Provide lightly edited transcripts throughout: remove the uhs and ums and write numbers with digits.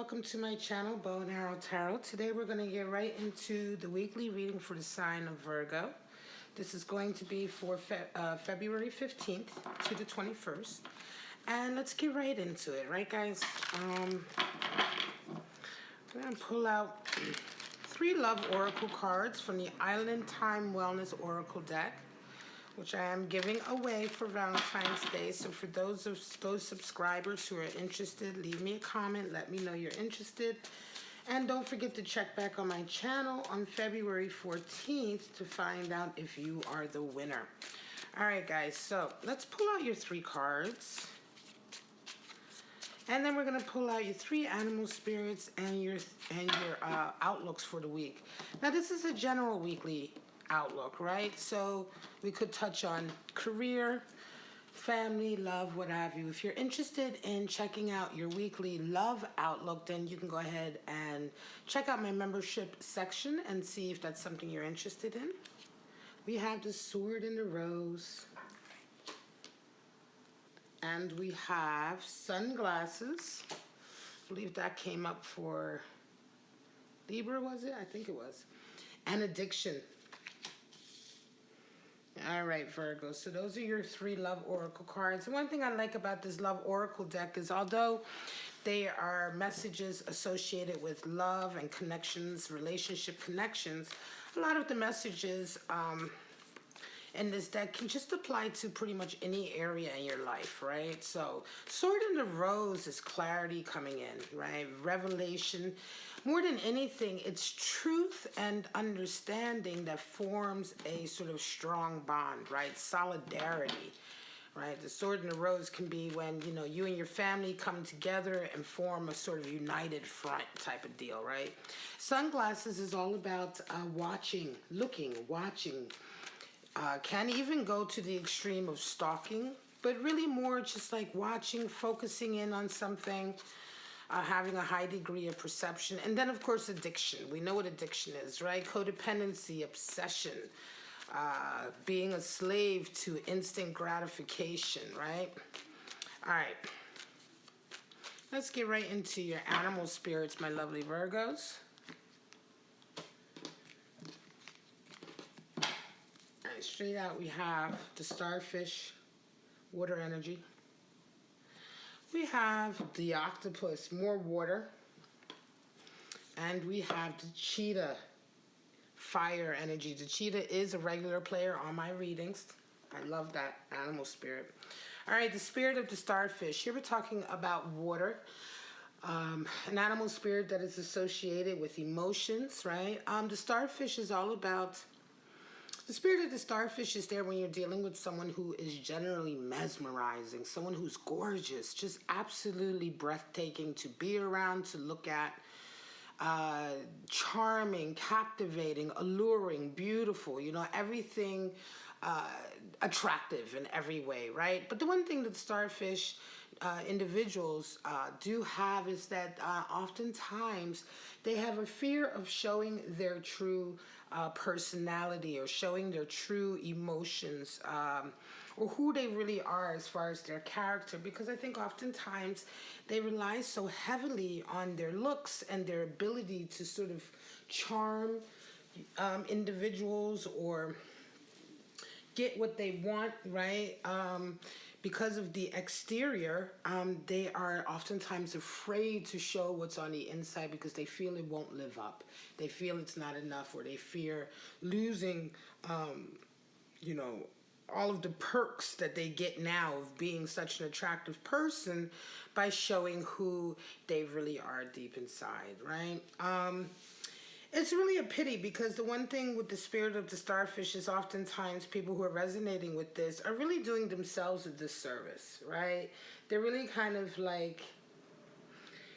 welcome to my channel, Bow and Arrow Tarot. Today we're going to get right into the weekly reading for the sign of Virgo. This is going to be for February 15th to the 21st. And let's get right into it, right guys? I'm going to pull out 3 Love Oracle cards from the Island Time Wellness Oracle deck, which I am giving away for Valentine's Day. So for those subscribers who are interested, leave me a comment, let me know you're interested. And don't forget to check back on my channel on February 14th to find out if you are the winner. All right, guys, so let's pull out your 3 cards. And then we're going to pull out your 3 animal spirits and your outlooks for the week. Now, this is a general weekly outlook, right? So we could touch on career, family, love, what have you. If you're interested in checking out your weekly love outlook, then you can go ahead and check out my membership section and see if that's something you're interested in. We have the Sword and the Rose. And we have sunglasses. I believe that came up for Libra, was it? I think it was. And addiction. All right, Virgo, so those are your 3 Love Oracle cards. And one thing I like about this Love Oracle deck is although they are messages associated with love and connections, relationship connections, a lot of the messages in this deck can just apply to pretty much any area in your life, right? So Sword in the Rose is clarity coming in, right? Revelation. More than anything, it's truth and understanding that forms a sort of strong bond, right? Solidarity, right? The Sword and the Rose can be when, you know, you and your family come together and form a sort of united front type of deal, right? Sunglasses is all about watching, looking, watching. Can even go to the extreme of stalking, but really more just like watching, focusing in on something, having a high degree of perception. And then, of course, addiction. We know what addiction is, right? Codependency, obsession, being a slave to instant gratification, right? All right. Let's get right into your animal spirits, my lovely Virgos. All right, straight out we have the starfish, water energy. We have the octopus, more water. And we have the cheetah, fire energy. The cheetah is a regular player on my readings. I love that animal spirit. All right, the spirit of the starfish. Here we're talking about water. An animal spirit that is associated with emotions, right? The starfish is all about... The spirit of the starfish is there when you're dealing with someone who is generally mesmerizing, someone who's gorgeous, just absolutely breathtaking to be around, to look at, charming, captivating, alluring, beautiful, you know, everything attractive in every way, right? But the one thing that starfish individuals do have is that oftentimes they have a fear of showing their true personality or showing their true emotions or who they really are as far as their character, because I think oftentimes they rely so heavily on their looks and their ability to sort of charm individuals or get what they want, right? Because of the exterior, they are oftentimes afraid to show what's on the inside because they feel it won't live up. They feel it's not enough, or they fear losing, you know, all of the perks that they get now of being such an attractive person by showing who they really are deep inside, right? It's really a pity because the one thing with the spirit of the starfish is oftentimes people who are resonating with this are really doing themselves a disservice, right? They're really kind of like,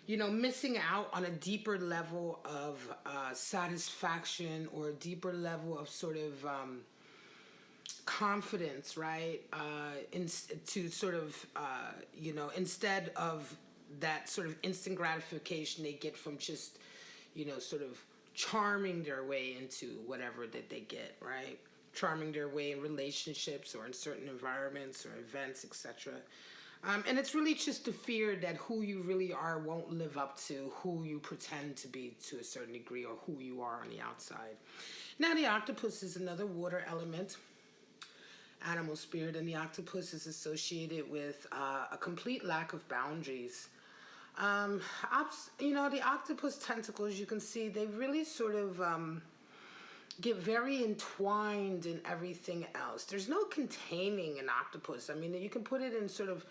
you know, missing out on a deeper level of satisfaction or a deeper level of sort of confidence, right? To sort of, you know, instead of that sort of instant gratification they get from just, you know, sort of charming their way into whatever that they get, right? Charming their way in relationships or in certain environments or events, etc. And it's really just the fear that who you really are won't live up to who you pretend to be to a certain degree, or who you are on the outside. Now, the octopus is another water element animal spirit, and the octopus is associated with a complete lack of boundaries. The octopus tentacles, you can see, they really sort of get very entwined in everything else. There's no containing an octopus. I mean, you can put it in sort of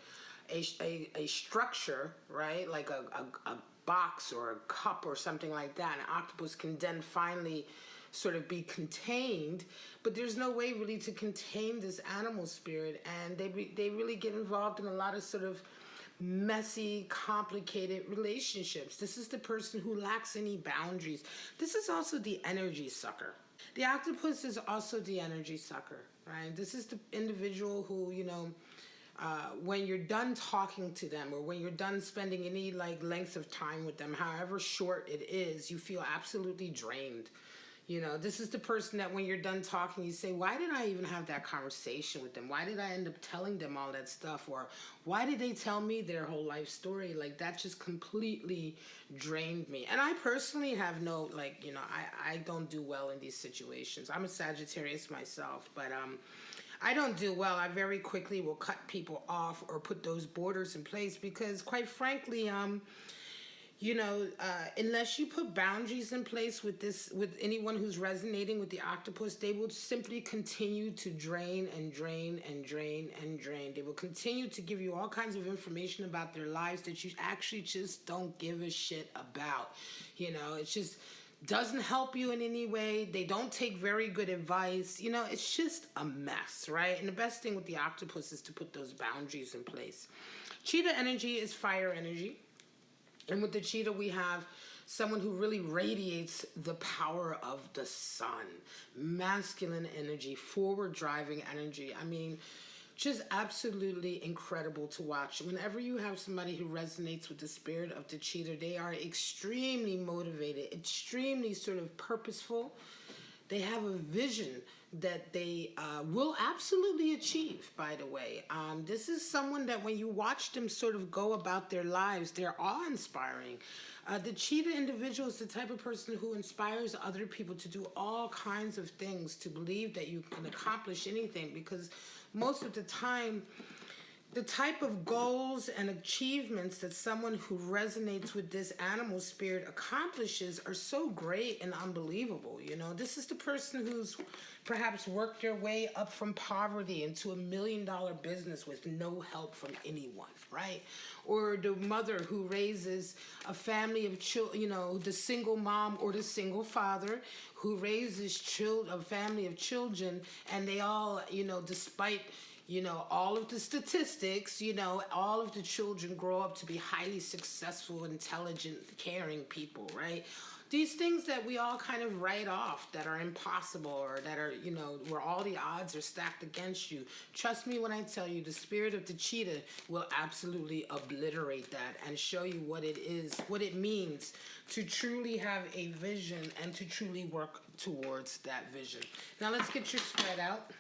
a structure, right? Like a box or a cup or something like that. An octopus can then finally sort of be contained, but there's no way really to contain this animal spirit, and they really get involved in a lot of sort of messy, complicated relationships. This is the person who lacks any boundaries. This is also the energy sucker. The octopus is also the energy sucker, right? This is the individual who, when you're done talking to them, or when you're done spending any length of time with them, however short it is, you feel absolutely drained. This is the person that when you're done talking, you say, why did I even have that conversation with them? Why did I end up telling them all that stuff? Or why did they tell me their whole life story? Like, that just completely drained me. And I personally have no, I don't do well in these situations. I'm a Sagittarius myself, but I don't do well. I very quickly will cut people off or put those borders in place, because quite frankly, unless you put boundaries in place with anyone who's resonating with the octopus, they will simply continue to drain and drain and drain and drain. They will continue to give you all kinds of information about their lives that you actually just don't give a shit about. It just doesn't help you in any way. They don't take very good advice. It's just a mess, right? And the best thing with the octopus is to put those boundaries in place. Cheetah energy is fire energy. And with the cheetah, we have someone who really radiates the power of the sun. Masculine energy, forward driving energy. I mean, just absolutely incredible to watch. Whenever you have somebody who resonates with the spirit of the cheetah, they are extremely motivated, extremely sort of purposeful. They have a vision that they will absolutely achieve, by the way. This is someone that when you watch them sort of go about their lives, they're awe-inspiring. The cheetah individual is the type of person who inspires other people to do all kinds of things, to believe that you can accomplish anything, because most of the time, the type of goals and achievements that someone who resonates with this animal spirit accomplishes are so great and unbelievable. This is the person who's perhaps worked their way up from poverty into $1 million business with no help from anyone, right? Or the mother who raises a family of children, the single mom or the single father who raises a family of children, and they all, despite all of the statistics, all of the children grow up to be highly successful, intelligent, caring people, right? These things that we all kind of write off that are impossible, or that are, where all the odds are stacked against you. Trust me when I tell you, the spirit of the cheetah will absolutely obliterate that and show you what it is, what it means to truly have a vision and to truly work towards that vision. Now let's get your spread out.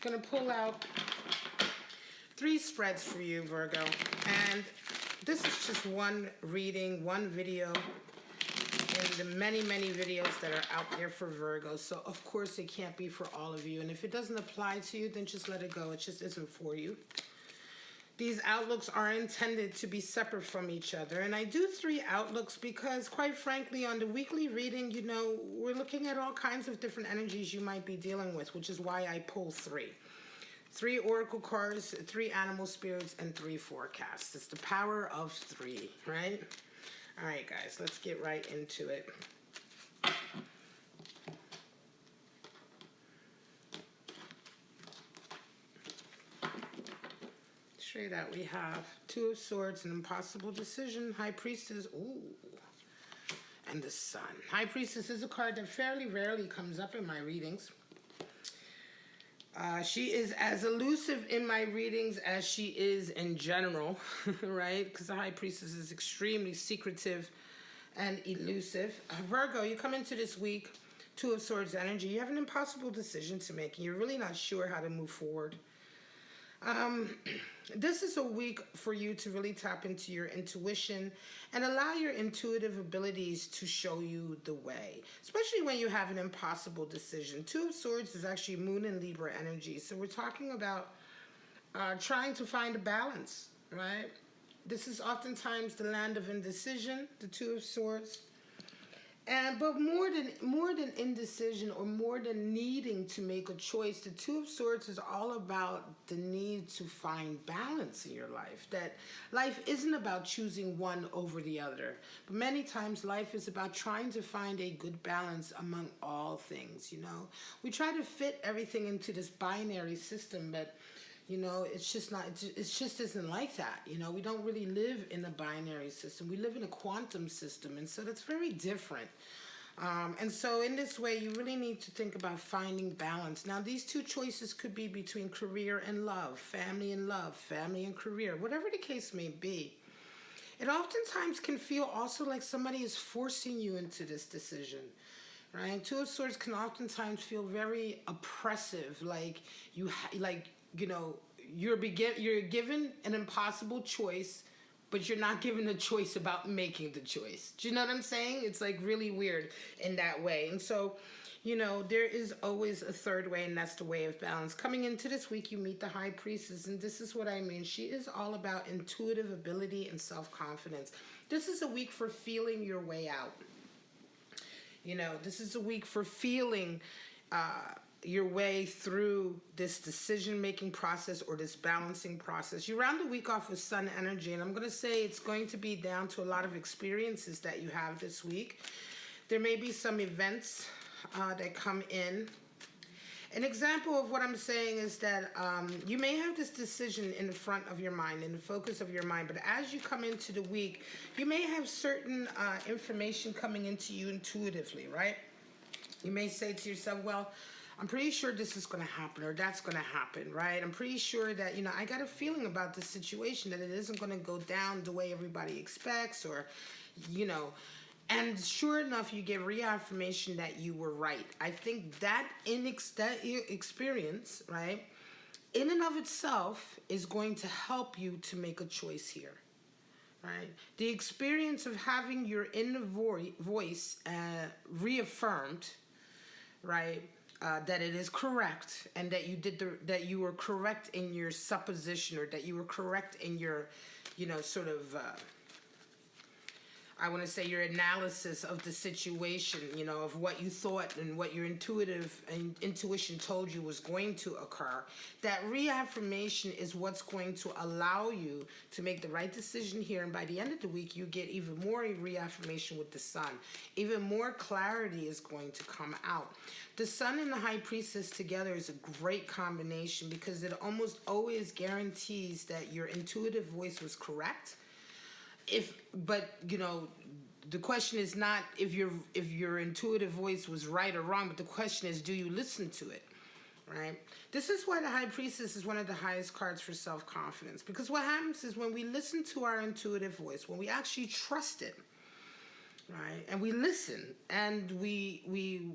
Going to pull out 3 spreads for you, Virgo, and this is just one reading, one video in the many, many videos that are out there for Virgo. So of course it can't be for all of you, and if it doesn't apply to you, then just let it go. It just isn't for you. These outlooks are intended to be separate from each other, and I do 3 outlooks because, quite frankly, on the weekly reading, we're looking at all kinds of different energies you might be dealing with, which is why I pull 3. 3 oracle cards, 3 animal spirits, and 3 forecasts. It's the power of 3, right? All right, guys, let's get right into it. Straight out, we have 2 of Swords, an impossible decision, High Priestess, ooh, and the Sun. High Priestess is a card that fairly rarely comes up in my readings. She is as elusive in my readings as she is in general, right? Because the High Priestess is extremely secretive and elusive. Virgo, you come into this week, 2 of Swords energy. You have an impossible decision to make, and you're really not sure how to move forward. Um, this is a week for you to really tap into your intuition and allow your intuitive abilities to show you the way, especially when you have an impossible decision. Two of Swords is actually Moon and Libra energy. So we're talking about trying to find a balance, right? This is oftentimes the land of indecision, the Two of Swords. But more than indecision or more than needing to make a choice, the Two of Swords is all about the need to find balance in your life. That life isn't about choosing one over the other, but many times life is about trying to find a good balance among all things. We try to fit everything into this binary system, but it's just not, it just isn't like that. We don't really live in a binary system. We live in a quantum system. And so that's very different. And so in this way, you really need to think about finding balance. Now, these two choices could be between career and love, family and career, whatever the case may be. It oftentimes can feel also like somebody is forcing you into this decision. Right? Two of Swords can oftentimes feel very oppressive, like you're given an impossible choice, but you're not given a choice about making the choice. Do you know what I'm saying? It's like really weird in that way. And so, there is always a third way, and that's the way of balance. Coming into this week, you meet the High Priestess, and this is what I mean. She is all about intuitive ability and self-confidence. This is a week for feeling your way out. This is a week for feeling your way through this decision-making process or this balancing process. You round the week off with Sun energy, and I'm going to say it's going to be down to a lot of experiences that you have this week. There may be some events that come in. An example of what I'm saying is that you may have this decision in the front of your mind, in the focus of your mind, but as you come into the week, you may have certain information coming into you intuitively, right? You may say to yourself, well, I'm pretty sure this is going to happen or that's going to happen, right? I'm pretty sure that, I got a feeling about this situation that it isn't going to go down the way everybody expects or, and sure enough, you get reaffirmation that you were right. I think that experience, right, in and of itself is going to help you to make a choice here, right? The experience of having your inner voice reaffirmed, right, that it is correct and that that you were correct in your supposition or that you were correct in your, I want to say your analysis of the situation, of what you thought and what your intuition told you was going to occur. That reaffirmation is what's going to allow you to make the right decision here. And by the end of the week, you get even more reaffirmation with the Sun. Even more clarity is going to come out. The Sun and the High Priestess together is a great combination because it almost always guarantees that your intuitive voice was correct. But the question is not if your intuitive voice was right or wrong, but the question is, do you listen to it, right? This is why the High Priestess is one of the highest cards for self-confidence, because what happens is when we listen to our intuitive voice, when we actually trust it, right, and we listen and we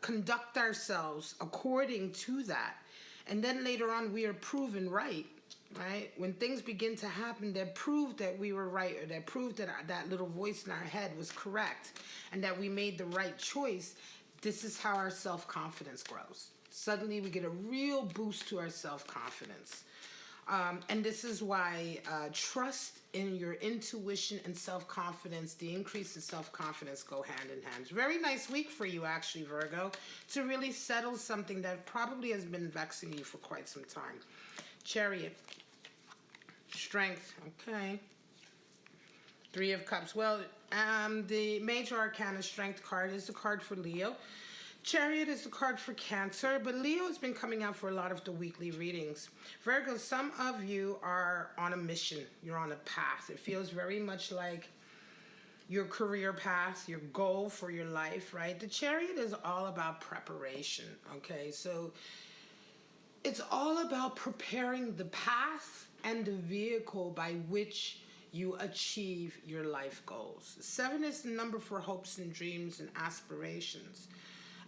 conduct ourselves according to that, and then later on we are proven right. Right? When things begin to happen that prove that we were right or that prove that that little voice in our head was correct and that we made the right choice, this is how our self-confidence grows. Suddenly we get a real boost to our self-confidence. And this is why trust in your intuition and self-confidence, the increase in self-confidence go hand in hand. Very nice week for you, actually, Virgo, to really settle something that probably has been vexing you for quite some time. Chariot. Strength. Okay. Three of Cups. Well, the major arcana Strength card is the card for Leo. Chariot is the card for Cancer, but Leo has been coming out for a lot of the weekly readings. Virgo, some of you are on a mission. You're on a path. It feels very much like your career path, your goal for your life, right? The Chariot is all about preparation, okay? So it's all about preparing the path and the vehicle by which you achieve your life goals. 7 is the number for hopes and dreams and aspirations.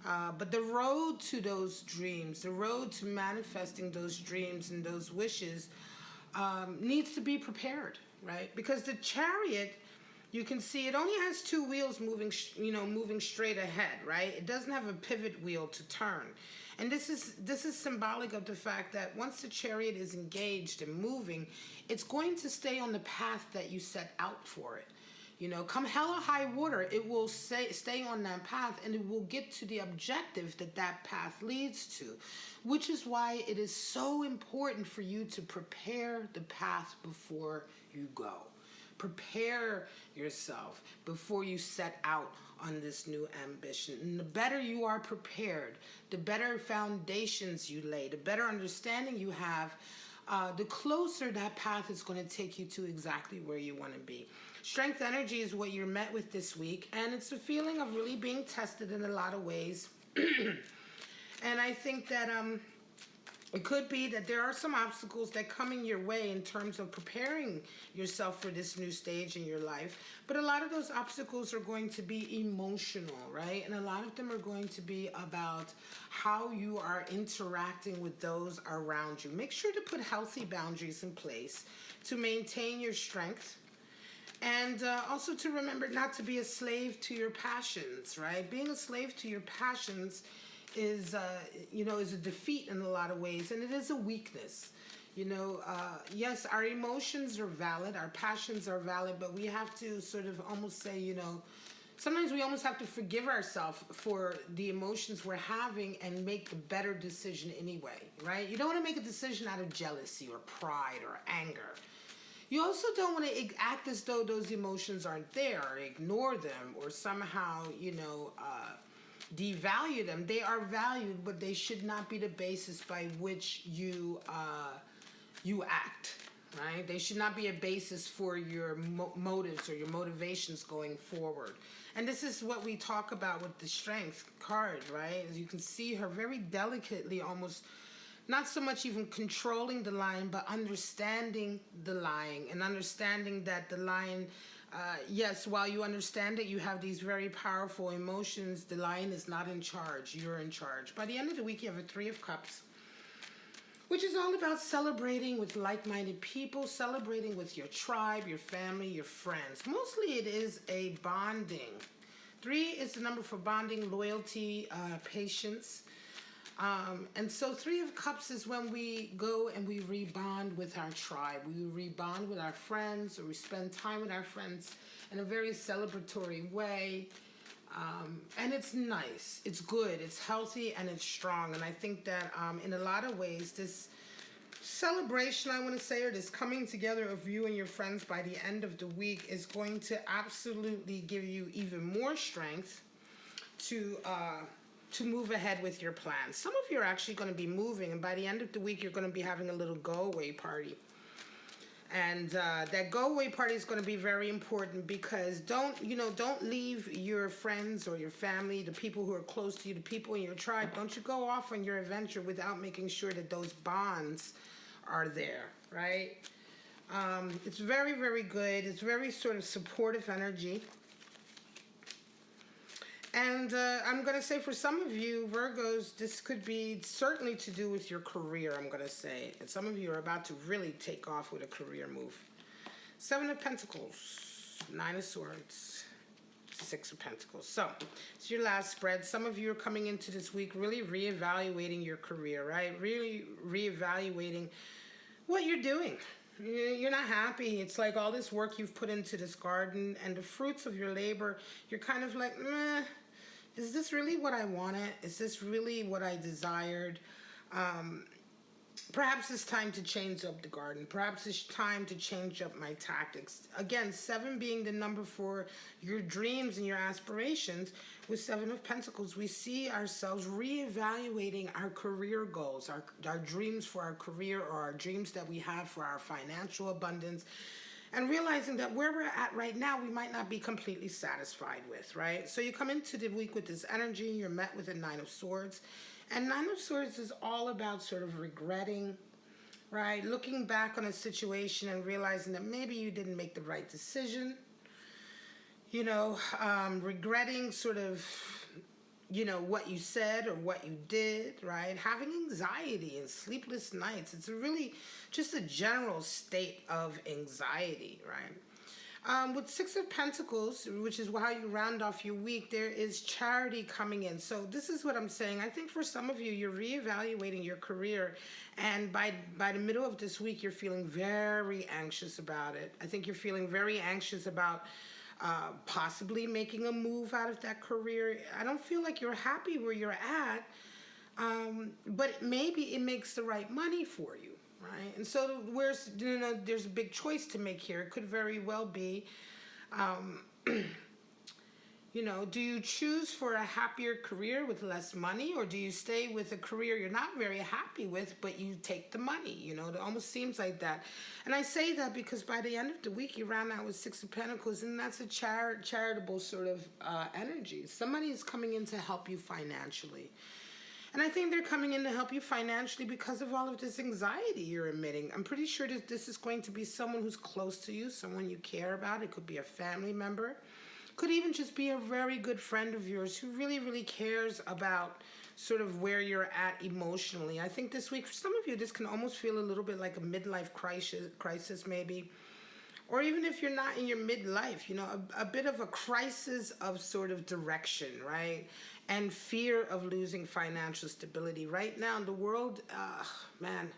But the road to those dreams, the road to manifesting those dreams and those wishes needs to be prepared, right? Because the chariot, you can see it only has two wheels moving, moving straight ahead, right? It doesn't have a pivot wheel to turn. And this is symbolic of the fact that once the chariot is engaged and moving, it's going to stay on the path that you set out for it. Come hell or high water, it will stay on that path, and it will get to the objective that that path leads to, which is why it is so important for you to prepare the path before you go. Prepare yourself before you set out on this new ambition. And the better you are prepared, the better foundations you lay, the better understanding you have, the closer that path is going to take you to exactly where you want to be. Strength energy is what you're met with this week, and it's a feeling of really being tested in a lot of ways. And I think that it could be that there are some obstacles that come in your way in terms of preparing yourself for this new stage in your life. But a lot of those obstacles are going to be emotional, right? And a lot of them are going to be about how you are interacting with those around you. Make sure to put healthy boundaries in place to maintain your strength. And also to remember not to be a slave to your passions, right? Being a slave to your passions is a defeat in a lot of ways, and it is a weakness. Yes, our emotions are valid, our passions are valid, but we have to sort of almost say, sometimes we almost have to forgive ourselves for the emotions we're having and make the better decision anyway, right? You don't want to make a decision out of jealousy or pride or anger. You also don't want to act as though those emotions aren't there, or ignore them, or somehow, devalue them. They are valued, but they should not be the basis by which you act, right? They should not be a basis for your motives or your motivations going forward. And this is what we talk about with the Strength card, right? As you can see her very delicately, almost not so much even controlling the line, but understanding the line and understanding that the line, yes, while you understand it, you have these very powerful emotions. The lion is not in charge. You're in charge. By the end of the week, you have a Three of Cups, which is all about celebrating with like-minded people, celebrating with your tribe, your family, your friends. Mostly it is a bonding. 3 is the number for bonding, loyalty, patience. And so 3 of Cups is when we go and we rebond with our tribe. We rebond with our friends, or we spend time with our friends in a very celebratory way. And it's nice, it's good, it's healthy, and it's strong. And I think that in a lot of ways, this celebration, I want to say, or this coming together of you and your friends by the end of the week is going to absolutely give you even more strength to move ahead with your plans. Some of you are actually going to be moving, and by the end of the week, you're going to be having a little go-away party. And that go-away party is going to be very important, because don't leave your friends or your family, the people who are close to you, the people in your tribe. Don't you go off on your adventure without making sure that those bonds are there, right? It's very, very good. It's very sort of supportive energy. And I'm going to say for some of you, Virgos, this could be certainly to do with your career, I'm going to say. And some of you are about to really take off with a career move. 7 of Pentacles, 9 of Swords, 6 of Pentacles. So, it's your last spread. Some of you are coming into this week really reevaluating your career, right? Really reevaluating what you're doing. You're not happy. It's like all this work you've put into this garden and the fruits of your labor, you're kind of like, meh. Is this really what I wanted? Is this really what I desired? Perhaps it's time to change up the garden. Perhaps it's time to change up my tactics. Again, 7 being the number for your dreams and your aspirations. With 7 of Pentacles, we see ourselves reevaluating our career goals, our dreams for our career, or our dreams that we have for our financial abundance. And realizing that where we're at right now, we might not be completely satisfied with, right? So you come into the week with this energy, you're met with a 9 of Swords. And 9 of Swords is all about sort of regretting, right? Looking back on a situation and realizing that maybe you didn't make the right decision. Regretting sort of what you said or what you did, right? Having anxiety and sleepless nights. It's really just a general state of anxiety, right? With Six of Pentacles, which is how you round off your week, there is charity coming in. So this is what I'm saying. I think for some of you, you're reevaluating your career, and by the middle of this week, you're feeling very anxious about it. I think you're feeling very anxious about possibly making a move out of that career. I don't feel like you're happy where you're at, but maybe it makes the right money for you. Right, and so there's a big choice to make here. It could very well be, do you choose for a happier career with less money, or do you stay with a career you're not very happy with, but you take the money? It almost seems like that. And I say that because by the end of the week, you round out with Six of Pentacles, and that's a charitable sort of energy. Somebody is coming in to help you financially. And I think they're coming in to help you financially because of all of this anxiety you're emitting. I'm pretty sure that this is going to be someone who's close to you, someone you care about. It could be a family member. Could even just be a very good friend of yours who really, really cares about sort of where you're at emotionally. I think this week, for some of you, this can almost feel a little bit like a midlife crisis maybe. Or even if you're not in your midlife, a bit of a crisis of sort of direction, right? And fear of losing financial stability. Right now, the world, man,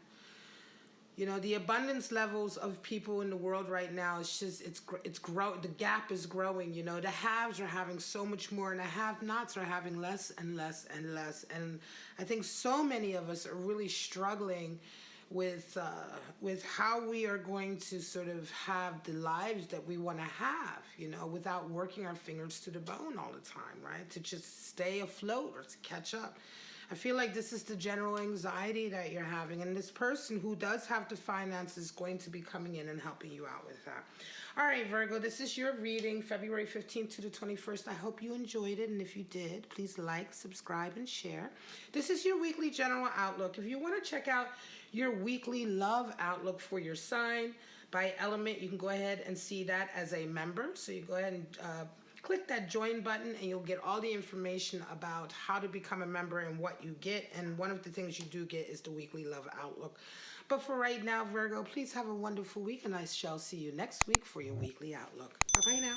the abundance levels of people in the world right now, it's growing. The gap is growing. The haves are having so much more, and the have-nots are having less and less and less. And I think so many of us are really struggling with how we are going to sort of have the lives that we want to have, without working our fingers to the bone all the time, right? To just stay afloat or to catch up. I feel like this is the general anxiety that you're having, and this person who does have the finances is going to be coming in and helping you out with that. All right, Virgo, this is your reading, February 15th to the 21st. I hope you enjoyed it, and if you did, please like, subscribe, and share. This is your weekly general outlook. If you want to check out your weekly love outlook for your sign by element, you can go ahead and see that as a member. So you go ahead and click that join button, and you'll get all the information about how to become a member and what you get. And one of the things you do get is the weekly love outlook. But for right now, Virgo, please have a wonderful week, and I shall see you next week for your weekly outlook. Bye-bye now.